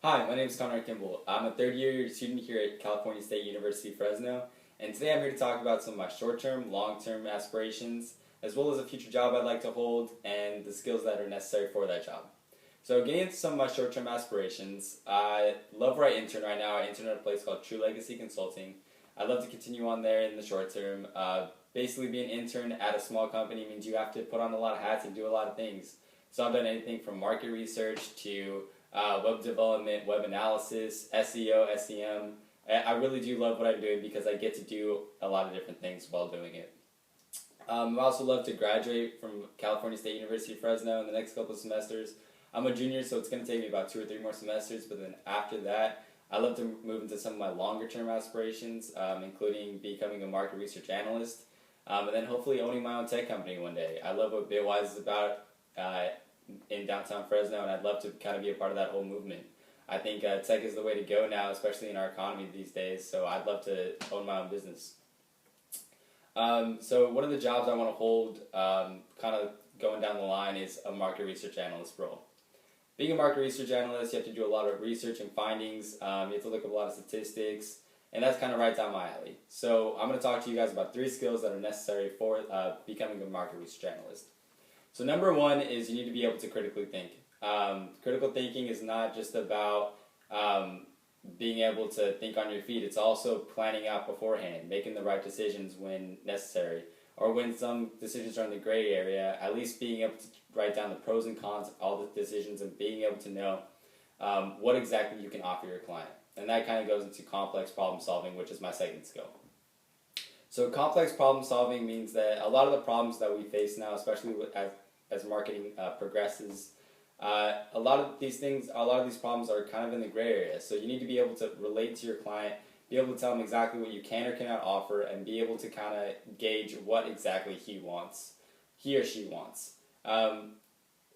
Hi, my name is Conrad Kimball. I'm a third-year student here at California State University, Fresno, and today I'm here to talk about some of my short-term, long-term aspirations, as well as a future job I'd like to hold and the skills that are necessary for that job. So getting into some of my short-term aspirations, I love where I intern right now. I intern at a place called True Legacy Consulting. I'd love to continue on there in the short term. Basically, being an intern at a small company means you have to put on a lot of hats and do a lot of things. So I've done anything from market research to web development, web analysis, SEO, SEM. I really do love what I'm doing because I get to do a lot of different things while doing it. I also love to graduate from California State University, Fresno in the next couple of semesters. I'm a junior, so it's going to take me about 2 or 3 more semesters, but then after that, I love to move into some of my longer-term aspirations, including becoming a market research analyst, and then hopefully owning my own tech company one day. I love what Bitwise is about in downtown Fresno, and I'd love to kind of be a part of that whole movement. I think tech is the way to go now, especially in our economy these days, so I'd love to own my own business. So one of the jobs I want to hold, kind of going down the line, is a market research analyst role. Being a market research analyst, you have to do a lot of research and findings, you have to look up a lot of statistics, and that's kind of right down my alley. So I'm going to talk to you guys about 3 skills that are necessary for becoming a market research analyst. So number 1 is you need to be able to critically think. Critical thinking is not just about being able to think on your feet. It's also planning out beforehand, making the right decisions when necessary, or when some decisions are in the gray area, at least being able to write down the pros and cons of all the decisions and being able to know what exactly you can offer your client. And that kind of goes into complex problem solving, which is my second skill. So complex problem solving means that a lot of the problems that we face now, especially as marketing progresses, a lot of these problems are kind of in the gray area. So you need to be able to relate to your client, be able to tell them exactly what you can or cannot offer, and be able to kind of gauge what exactly he or she wants.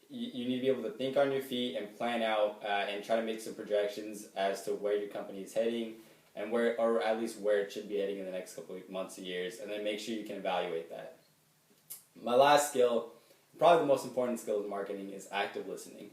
You need to be able to think on your feet and plan out and try to make some projections as to where your company is heading and where, or at least where it should be heading in the next couple of months or years, and then make sure you can evaluate that. My last skill, probably the most important skill in marketing, is active listening.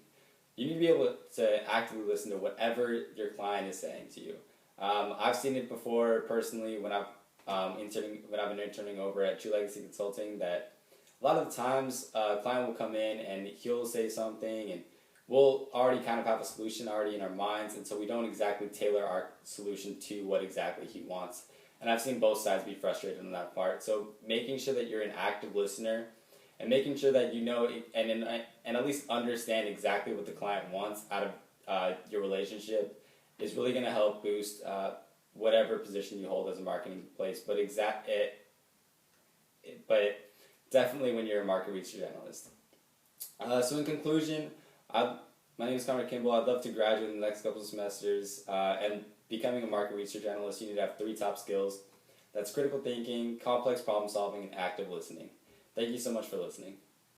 You need to be able to actively listen to whatever your client is saying to you. I've seen it before personally when I've been interning over at True Legacy Consulting, that a lot of the times a client will come in and he'll say something and we'll already kind of have a solution already in our minds, and so we don't exactly tailor our solution to what exactly he wants. And I've seen both sides be frustrated on that part. So making sure that you're an active listener and making sure that you know and at least understand exactly what the client wants out of your relationship is really going to help boost whatever position you hold as a marketing place. But definitely when you're a market research analyst. So in conclusion, my name is Conrad Kimball. I'd love to graduate in the next couple of semesters, and becoming a market research analyst, you need to have 3 top skills. That's critical thinking, complex problem solving, and active listening. Thank you so much for listening.